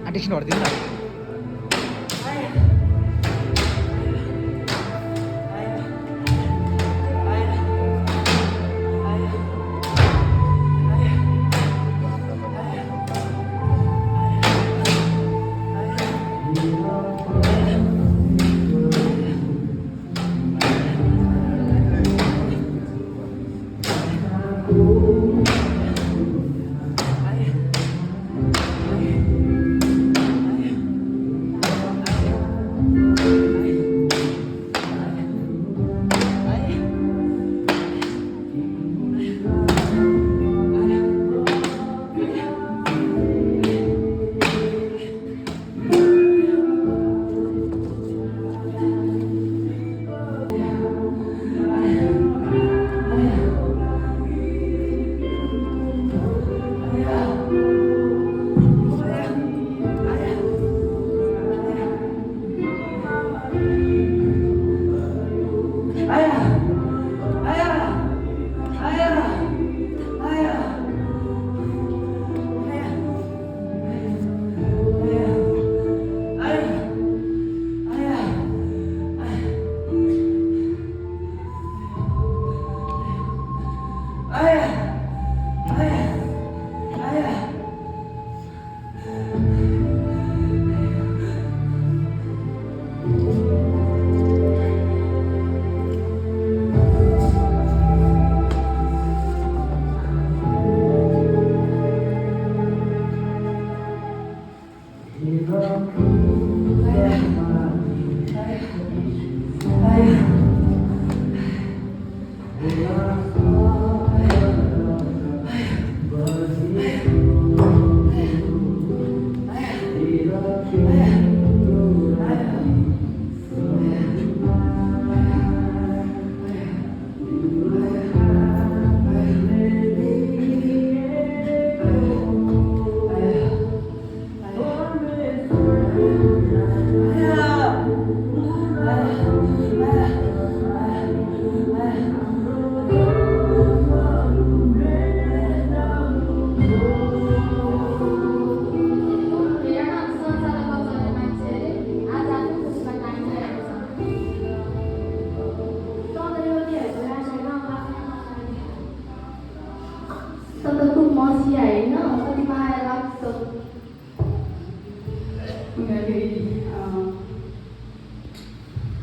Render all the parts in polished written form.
Addiction ಹೊಡೆದಿಲ್ಲ.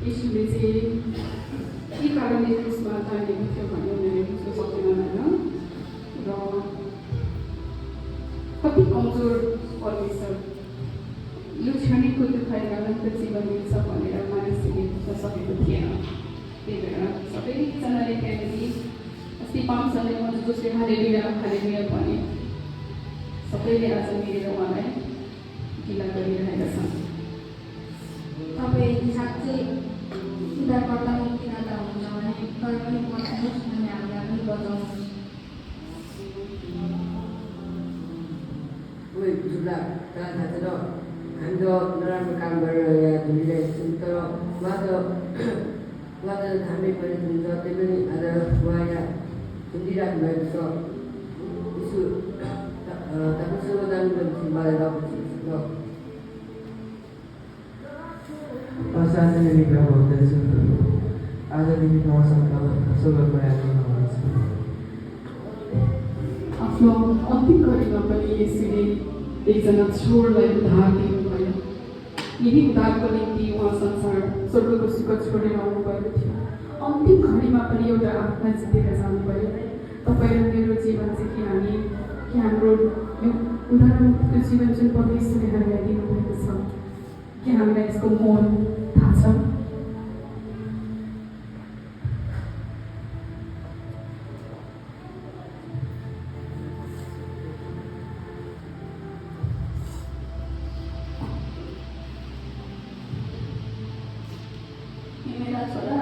यसले चाहिँ के कारणले त्यसमा चाहिएको थियो भन्ने मैले बुझ्न सकेन होइन र कति कमजोर पर्नेछ यो क्षणिकको दुखाइमा अनन्त जीवन मिल्छ भनेर मानिसले बुझ्न सकेको थिएन। त्यही भएर सबैजनाले त्यहाँदेखि अस्ति 5 सालमा जसले हालेलुया भने सबैले आज मिलेर उहाँलाई गिला गरिरहेका छन्। तपाईँ साँच्चै सुधारकर्ता मुक्तिदाता हुनुहुन्छ भने तर पनि बचाउनुहोस् भने हामीलाई पनि बचाउनुहोस्। हाम्रो नराम्रो काम गरेर यहाँ झुलिरहेको छौँ तर उहाँ त थामै पनि हुन्छ त्यही पनि आज उहाँ यहाँ झुलिराख्नु भएको छ। यसो तपाईँसँग जानु भनेपछि मलाई ल साँच्चै विग्रह हुँदैछ आज तिमी मसँग सुगम हुनुहुन्छ। आफ्नो अन्तिम घडीमा पनि यसरी एकजना छोरलाई उद्धार दिनुभयो। यही उद्धारको निम्ति उहाँ संसार स्वर्गको सुख छोडेर आउनुभएको थियो। अन्तिम घडीमा पनि एउटा आत्मा जितेर जानुभयो। तपाईँ र मेरो जीवन चाहिँ कि हाम्रो यो उद्धारको जीवन जुन परमेश्वरले हामीलाई दिनुभएको छ कि हामीलाई यसको मोल थाहा छ। मेरा छोरा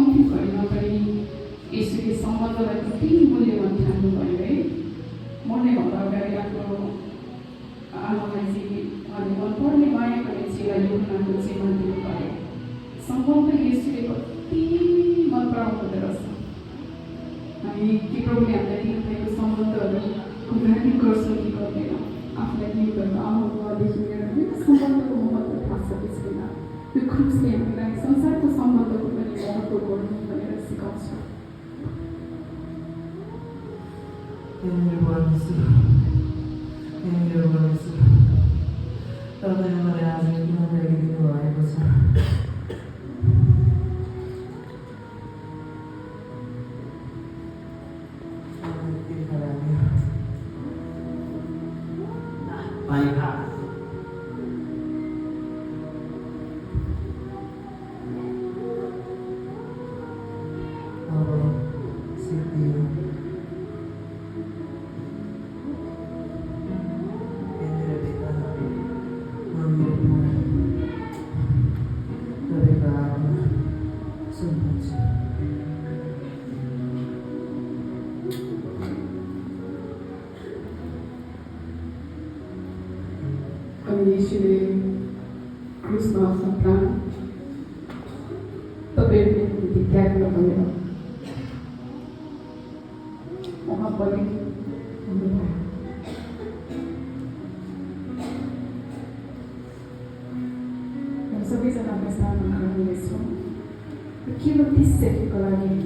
अन्तिम घडीमा पनि यसुले सम्बन्धलाई कति मूल्यवान ठान्नुभयो है। मर्नेभन्दा अगाडि आफ्नो आमालाई चाहिँ उहाँले मनपर्ने माया गर्ने चेला यूहन्नाको जिम्मा दिनुभयो। सम्बन्ध यसुले कति मन पराउनु रहेछ। हामी के प्रभुले हामीलाई दिनुभएको सम्बन्धहरू कुराकानी गर्छौँ कि गर्दैनौँ, आफूलाई दिनुभएको अनुभवदेखि लिएर सम्बन्धको महत्त्व थाहा छ कि छैन। त्यो क्रुसले हामीलाई संसारको सम्बन्धको पनि महत्त्व गर्नु भनेर सिकाउँछ। तपाईँले मलाई आज किन ल्याइदिनु भएको छ? पानी खा। अनि यसुले क्रुसमा आफ्नो प्राण तपाईँहरूको निम्ति त्याग नगरेर उहाँ बलि हुनुभयो। सबैजना हामी स्नान गर्नुहुनेछौँ केवल 30 सेकेन्डको लागि